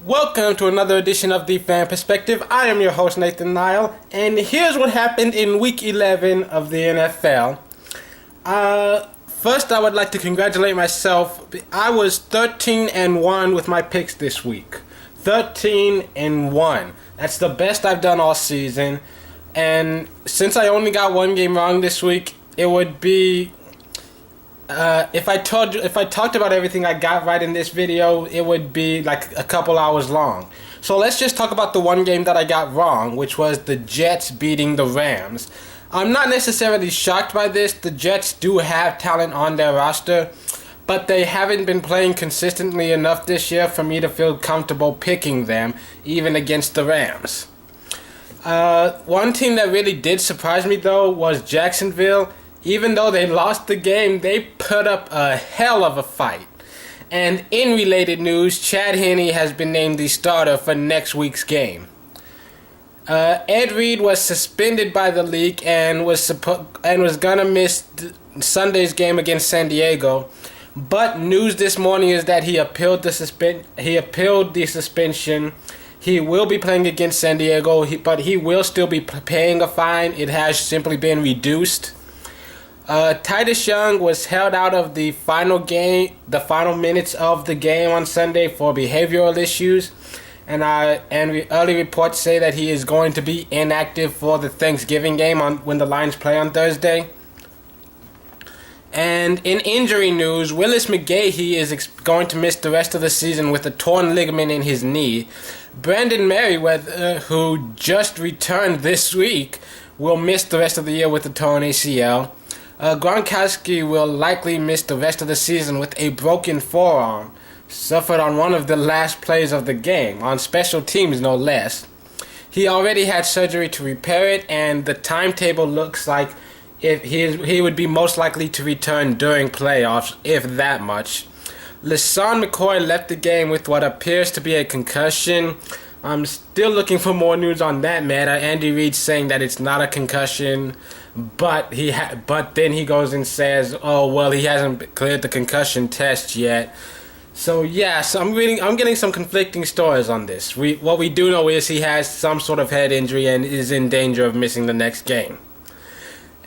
Welcome to another edition of The Fan Perspective. I am your host, Nathan Nile, and here's what happened in Week 11 of the NFL. First, I would like to congratulate myself. I was 13-1 with my picks this week. 13-1. That's the best I've done all season. And since I only got one game wrong this week, it would be... If I talked about everything I got right in this video, it would be like a couple hours long. So let's just talk about the one game that I got wrong, which was the Jets beating the Rams. I'm not necessarily shocked by this. The Jets do have talent on their roster, but they haven't been playing consistently enough this year for me to feel comfortable picking them, even against the Rams. One team that really did surprise me, though, was Jacksonville. Even though they lost the game, they put up a hell of a fight. And in related news, Chad Henne has been named the starter for next week's game. Ed Reed was suspended by the league and was gonna miss Sunday's game against San Diego. But news this morning is that he appealed the suspension. He will be playing against San Diego, but he will still be paying a fine. It has simply been reduced. Titus was held out of the final minutes of the game on Sunday for behavioral issues, and early reports say that he is going to be inactive for the Thanksgiving game when the Lions play on Thursday. And in injury news, Willis Mcgahee is going to miss the rest of the season with a torn ligament in his knee. Meriweather, who just returned this week, will miss the rest of the year with a torn ACL. Gronkowski will likely miss the rest of the season with a broken forearm, suffered on one of the last plays of the game, on special teams no less. He already had surgery to repair it, and the timetable looks like he would be most likely to return during playoffs, if that much. Lesean McCoy left the game with what appears to be a concussion. I'm still looking for more news on that matter. Andy Reid saying that it's not a concussion, but then he goes and says, "Oh well, he hasn't cleared the concussion test yet." So I'm getting some conflicting stories on this. What we do know is he has some sort of head injury and is in danger of missing the next game.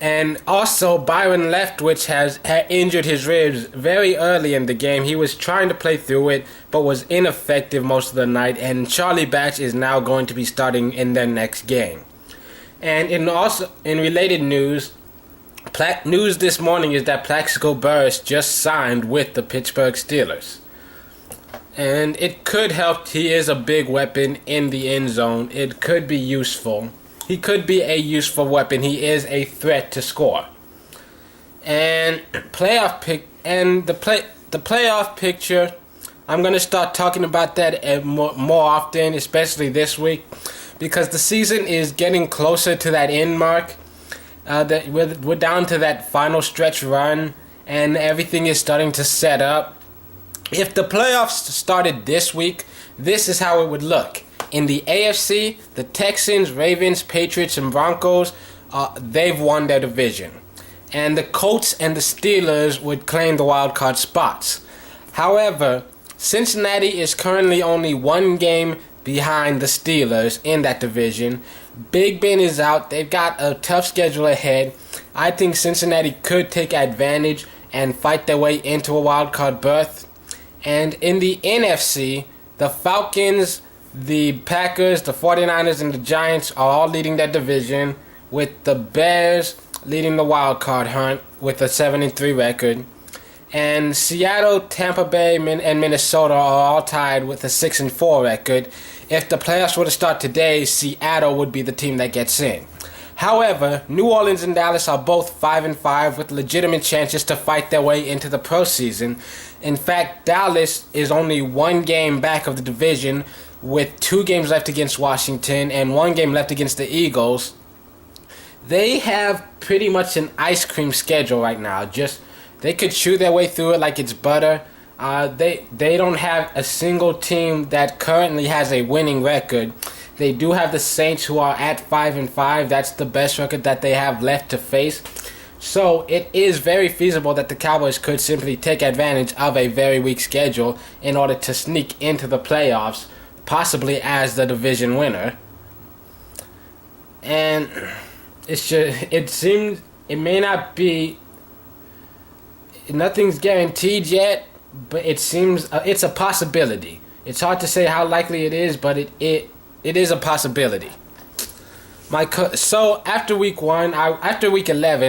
And also, Byron Leftwich had injured his ribs very early in the game. He was trying to play through it, but was ineffective most of the night. And Charlie Batch is now going to be starting in their next game. And in related news, news this morning is that Plaxico Burress just signed with the Pittsburgh Steelers. And it could help. He is a big weapon in the end zone. It could be useful. He could be a useful weapon. He is a threat to score. And the playoff picture, I'm going to start talking about that more often, especially this week, because the season is getting closer to that end mark. That we're down to that final stretch run, and everything is starting to set up. If the playoffs started this week, this is how it would look. In the AFC, the Texans, Ravens, Patriots, and Broncos, they've won their division. And the Colts and the Steelers would claim the wild card spots. However, Cincinnati is currently only one game behind the Steelers in that division. Big Ben is out. They've got a tough schedule ahead. I think Cincinnati could take advantage and fight their way into a wild card berth. And in the NFC, the Falcons, the Packers, the 49ers, and the Giants are all leading that division, with the Bears leading the wild card hunt with a 7-3 record. And Seattle, Tampa Bay, and Minnesota are all tied with a 6-4 record. If the playoffs were to start today, Seattle would be the team that gets in. However, New Orleans and Dallas are both 5-5 with legitimate chances to fight their way into the postseason. In fact, Dallas is only one game back of the division, with 2 games left against Washington and 1 game left against the Eagles. They have pretty much an ice cream schedule right now. They could chew their way through it like it's butter. They don't have a single team that currently has a winning record. They do have the Saints, who are at 5-5. That's the best record that they have left to face. So it is very feasible that the Cowboys could simply take advantage of a very weak schedule in order to sneak into the playoffs. possibly as the division winner. And it seems it may not be, nothing's guaranteed yet, but it seems it's a possibility. It's hard to say how likely it is, but it is a possibility. So after week 11,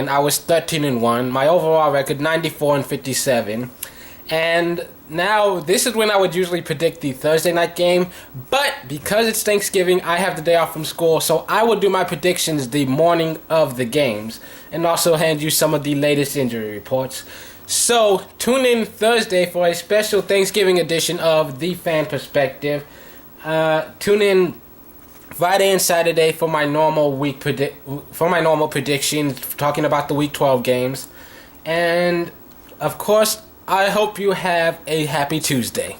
I was 13-1. My overall record 94-57, and now this is when I would usually predict the Thursday night game. But because it's Thanksgiving, I have the day off from school, so I will do my predictions the morning of the games, and also hand you some of the latest injury reports. So tune in Thursday for a special Thanksgiving edition of The Fan Perspective. Tune in Friday and Saturday for my normal predictions, talking about the Week 12 games. And of course, I hope you have a happy Tuesday.